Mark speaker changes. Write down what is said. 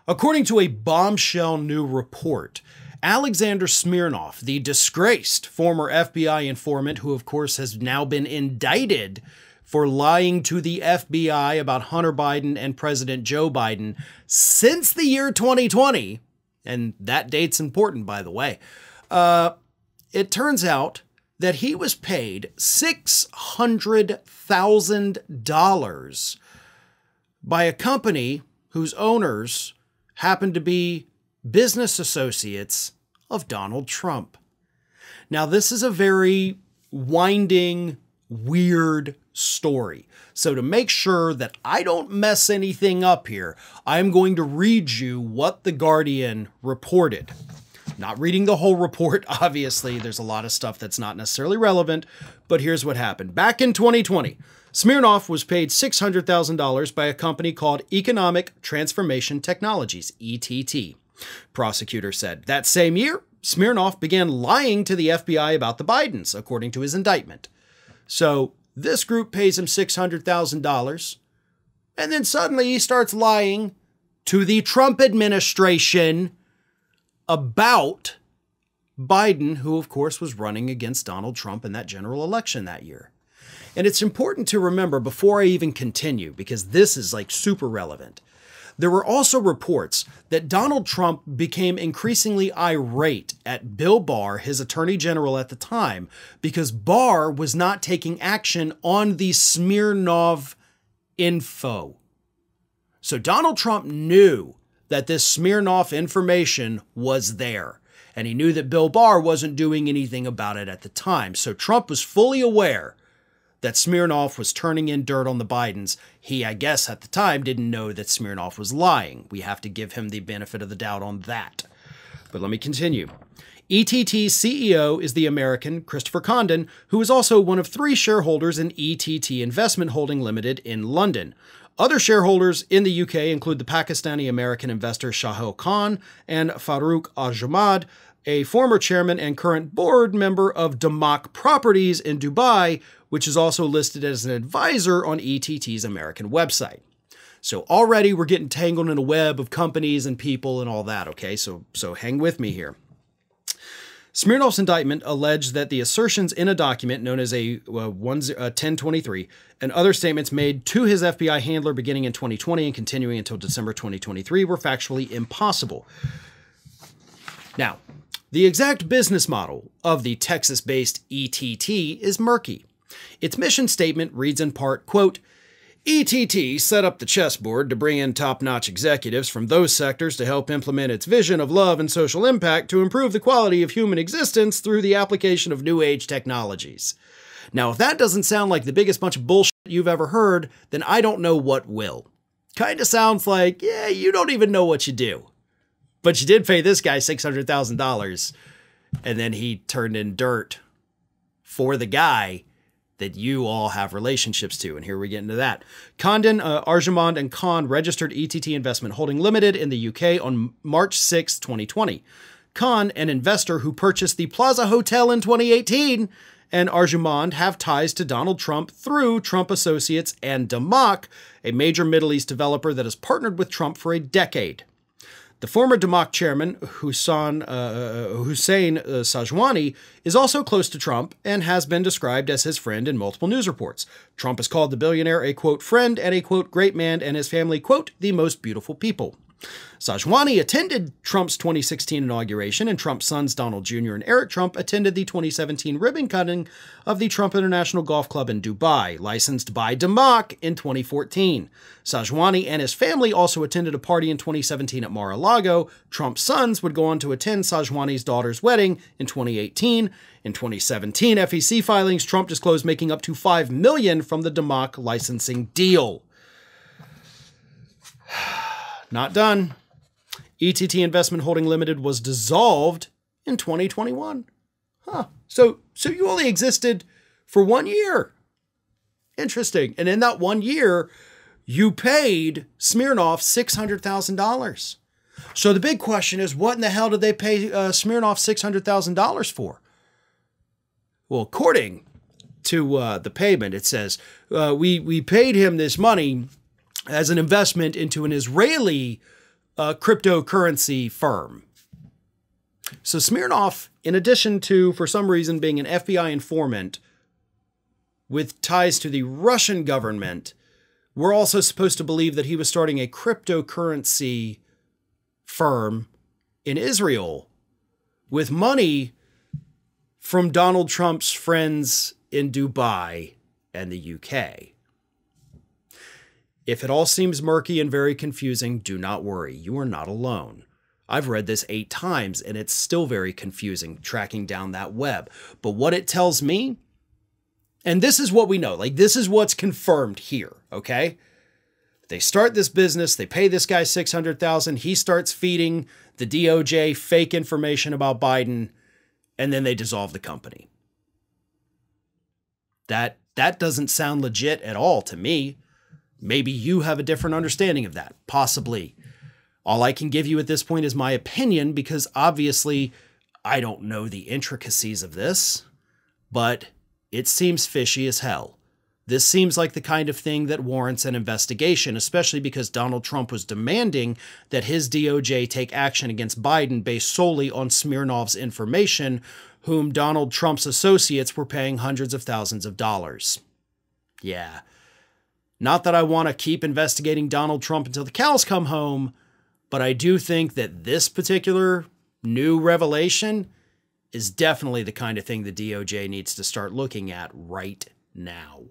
Speaker 1: According to a bombshell new report, Alexander Smirnov, the disgraced former FBI informant who, of course, has now been indicted for lying to the FBI about Hunter Biden and President Joe Biden since the year 2020, and that date's important, by the way, it turns out that he was paid $600,000 by a company whose owners happened to be business associates of Donald Trump. Now, this is a very winding, weird story. So to make sure that I don't mess anything up here, I'm going to read you what The Guardian reported. Not reading the whole report, obviously. There's a lot of stuff that's not necessarily relevant, but here's what happened. Back in 2020, Smirnov was paid $600,000 by a company called Economic Transformation Technologies, ETT. Prosecutor said that same year, Smirnov began lying to the FBI about the Bidens, according to his indictment. So this group pays him $600,000, and then suddenly he starts lying to the Trump administration about Biden, who of course was running against Donald Trump in that general election that year. And it's important to remember before I even continue, because this is like super relevant. There were also reports that Donald Trump became increasingly irate at Bill Barr, his attorney general at the time, because Barr was not taking action on the Smirnov info. So Donald Trump knew that this Smirnov information was there, and he knew that Bill Barr wasn't doing anything about it at the time. So Trump was fully aware that Smirnov was turning in dirt on the Bidens. He, I guess, at the time didn't know that Smirnov was lying. We have to give him the benefit of the doubt on that. But let me continue. ETT's CEO is the American Christopher Condon, who is also one of 3 shareholders in ETT Investment Holding Limited in London. Other shareholders in the UK include the Pakistani-American investor Shahil Khan and Farron Cousins, a former chairman and current board member of Damak Properties in Dubai, which is also listed as an advisor on ETT's American website. So already we're getting tangled in a web of companies and people and all that, okay? So hang with me here. Smirnov's indictment alleged that the assertions in a document known as a 1023 and other statements made to his FBI handler beginning in 2020 and continuing until December 2023 were factually impossible. Now, the exact business model of the Texas-based ETT is murky. Its mission statement reads in part, quote, ETT set up the chessboard to bring in top-notch executives from those sectors to help implement its vision of love and social impact to improve the quality of human existence through the application of new age technologies. Now, if that doesn't sound like the biggest bunch of bullshit you've ever heard, then I don't know what will. Kind of sounds like, yeah, you don't even know what you do. But you did pay this guy $600,000, and then he turned in dirt for the guy that you all have relationships to. And here we get into that. Condon, Arjamand, and Khan registered ETT Investment Holding Limited in the UK on March 6, 2020. Khan, an investor who purchased the Plaza Hotel in 2018, and Arjamand have ties to Donald Trump through Trump Associates and Damak, a major Middle East developer that has partnered with Trump for a decade. The former Damak chairman, Hussein Sajwani, is also close to Trump and has been described as his friend in multiple news reports. Trump has called the billionaire a, quote, friend and a, quote, great man, and his family, quote, the most beautiful people. Sajwani attended Trump's 2016 inauguration, and Trump's sons Donald Jr. and Eric Trump attended the 2017 ribbon cutting of the Trump International Golf Club in Dubai, licensed by Damak in 2014. Sajwani and his family also attended a party in 2017 at Mar-a-Lago. Trump's sons would go on to attend Sajwani's daughter's wedding in 2018. In 2017 FEC filings, Trump disclosed making up to $5 million from the Damak licensing deal. Not done. ETT Investment Holding Limited was dissolved in 2021. Huh. So you only existed for 1 year. Interesting. And in that 1 year, you paid Smirnov $600,000. So the big question is, what in the hell did they pay Smirnov $600,000 for? Well, according to the payment, it says, we paid him this money as an investment into an Israeli a cryptocurrency firm. So Smirnov, in addition to, for some reason, being an FBI informant with ties to the Russian government, we're also supposed to believe that he was starting a cryptocurrency firm in Israel with money from Donald Trump's friends in Dubai and the UK. If it all seems murky and very confusing, do not worry. You are not alone. I've read this 8 times and it's still very confusing tracking down that web. But what it tells me, and this is what we know, like this is what's confirmed here, okay? They start this business, they pay this guy $600,000, he starts feeding the DOJ fake information about Biden, and then they dissolve the company. That doesn't sound legit at all to me. Maybe you have a different understanding of that, possibly. All I can give you at this point is my opinion, because obviously I don't know the intricacies of this, but it seems fishy as hell. This seems like the kind of thing that warrants an investigation, especially because Donald Trump was demanding that his DOJ take action against Biden based solely on Smirnov's information, whom Donald Trump's associates were paying hundreds of thousands of dollars. Yeah. Not that I want to keep investigating Donald Trump until the cows come home, but I do think that this particular new revelation is definitely the kind of thing the DOJ needs to start looking at right now.